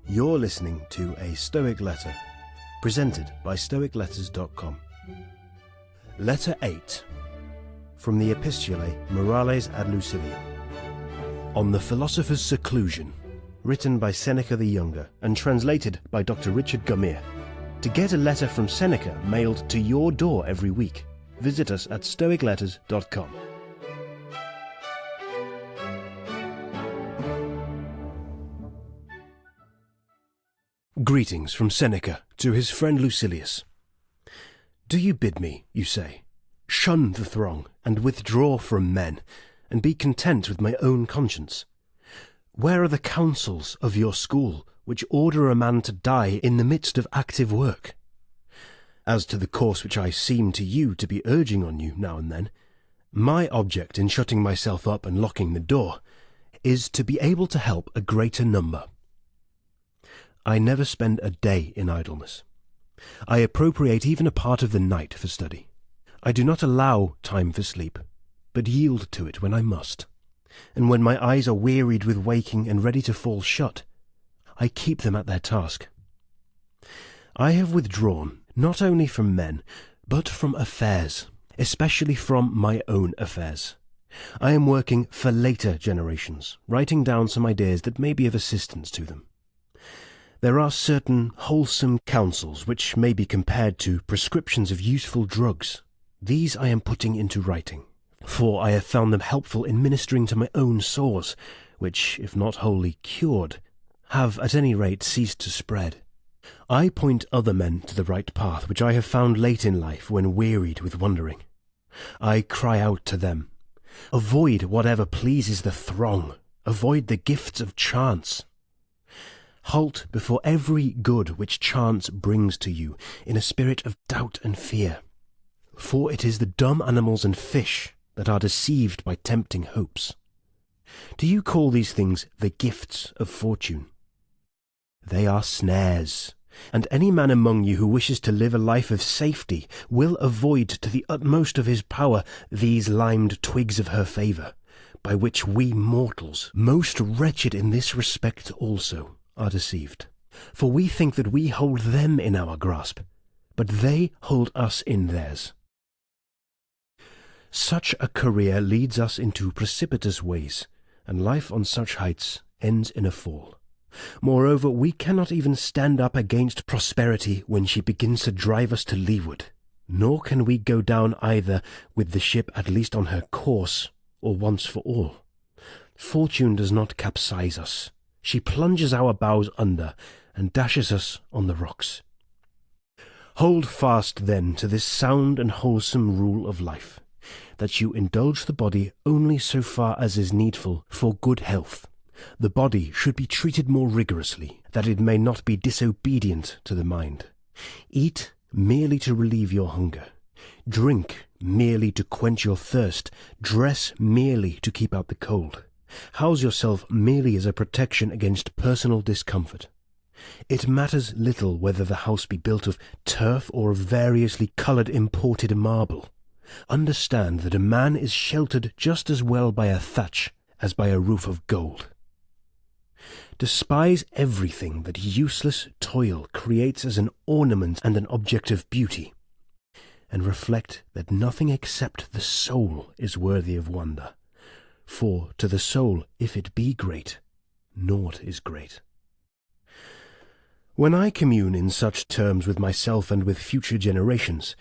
You're listening to a Stoic Letter, presented by stoicletters.com. Letter 8, from the epistulae Morales ad Lucilium, on the Philosopher's Seclusion, written by Seneca the Younger and translated by Dr. Richard Gumere. To get a letter from Seneca mailed to your door every week, visit us at stoicletters.com. Greetings from Seneca to his friend Lucilius. Do you bid me, you say, shun the throng and withdraw from men, and be content with my own conscience? Where are the counsels of your school which order a man to die in the midst of active work? As to the course which I seem to you to be urging on you now and then, my object in shutting myself up and locking the door is to be able to help a greater number. I never spend a day in idleness. I appropriate even a part of the night for study. I do not allow time for sleep, but yield to it when I must. And when my eyes are wearied with waking and ready to fall shut, I keep them at their task. I have withdrawn not only from men, but from affairs, especially from my own affairs. I am working for later generations, writing down some ideas that may be of assistance to them. There are certain wholesome counsels which may be compared to prescriptions of useful drugs. These I am putting into writing, for I have found them helpful in ministering to my own sores, which, if not wholly cured, have at any rate ceased to spread. I point other men to the right path, which I have found late in life when wearied with wandering. I cry out to them, avoid whatever pleases the throng, avoid the gifts of chance. Halt before every good which chance brings to you in a spirit of doubt and fear, for it is the dumb animals and fish that are deceived by tempting hopes. Do you call these things the gifts of fortune? They are snares, and any man among you who wishes to live a life of safety will avoid to the utmost of his power these limed twigs of her favour, by which we mortals, most wretched in this respect also, are deceived. For we think that we hold them in our grasp, but they hold us in theirs. Such a career leads us into precipitous ways, and life on such heights ends in a fall. Moreover, we cannot even stand up against prosperity when she begins to drive us to leeward, nor can we go down either with the ship at least on her course, or once for all. Fortune does not capsize us. She plunges our bows under and dashes us on the rocks. Hold fast, then, to this sound and wholesome rule of life, that you indulge the body only so far as is needful for good health. The body should be treated more rigorously, that it may not be disobedient to the mind. Eat merely to relieve your hunger. Drink merely to quench your thirst. Dress merely to keep out the cold. House yourself merely as a protection against personal discomfort. It matters little whether the house be built of turf or of variously coloured imported marble. Understand that a man is sheltered just as well by a thatch as by a roof of gold. Despise everything that useless toil creates as an ornament and an object of beauty, and reflect that nothing except the soul is worthy of wonder. For to the soul, if it be great, naught is great. When I commune in such terms with myself and with future generations,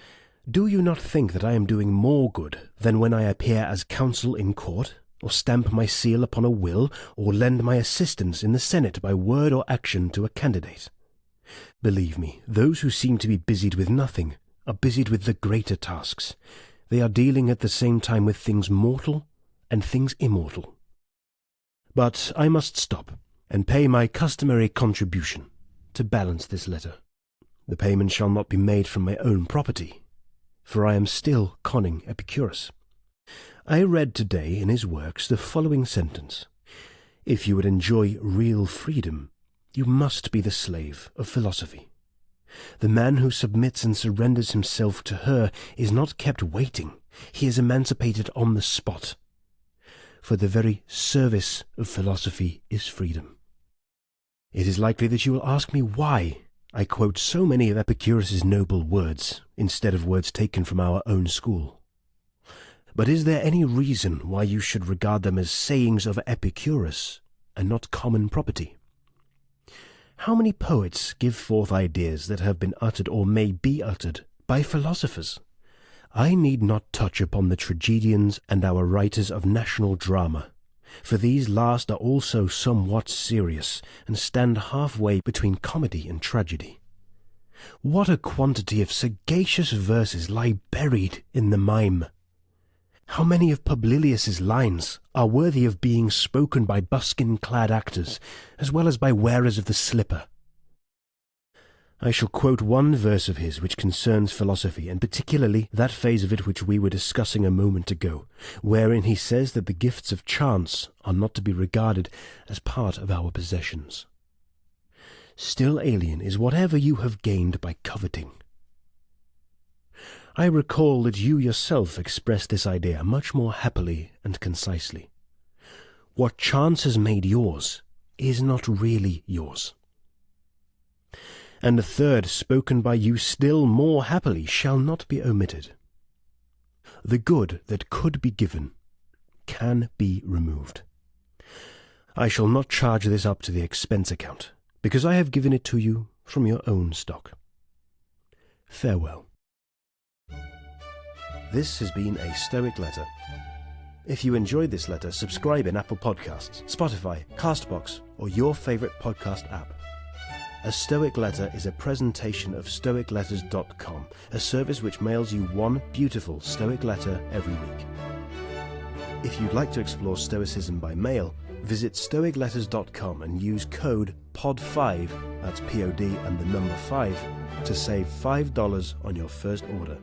do you not think that I am doing more good than when I appear as counsel in court, or stamp my seal upon a will, or lend my assistance in the Senate by word or action to a candidate? Believe me, those who seem to be busied with nothing are busied with the greater tasks. They are dealing at the same time with things mortal and things immortal. But I must stop and pay my customary contribution to balance this letter. The payment shall not be made from my own property, for I am still conning Epicurus. I read today in his works the following sentence: if you would enjoy real freedom, you must be the slave of philosophy. The man who submits and surrenders himself to her is not kept waiting, he is emancipated on the spot. for the very service of philosophy is freedom. It is likely that you will ask me why I quote so many of Epicurus's noble words instead of words taken from our own school. But is there any reason why you should regard them as sayings of Epicurus and not common property? How many poets give forth ideas that have been uttered or may be uttered by philosophers? I need not touch upon the tragedians and our writers of national drama, for these last are also somewhat serious, and stand halfway between comedy and tragedy. What a quantity of sagacious verses lie buried in the mime! How many of Publilius's lines are worthy of being spoken by buskin-clad actors, as well as by wearers of the slipper? I shall quote one verse of his which concerns philosophy, and particularly that phase of it which we were discussing a moment ago, wherein he says that the gifts of chance are not to be regarded as part of our possessions. Still alien is whatever you have gained by coveting. I recall that you yourself expressed this idea much more happily and concisely. What chance has made yours is not really yours. And the third, spoken by you still more happily, shall not be omitted. The good that could be given can be removed. I shall not charge this up to the expense account, because I have given it to you from your own stock. Farewell. This has been a Stoic Letter. If you enjoyed this letter, subscribe in Apple Podcasts, Spotify, CastBox, or your favourite podcast app. A Stoic Letter is a presentation of stoicletters.com, a service which mails you one beautiful Stoic letter every week. If you'd like to explore Stoicism by mail, visit stoicletters.com and use code POD5, that's POD and the number 5, to save $5 on your first order.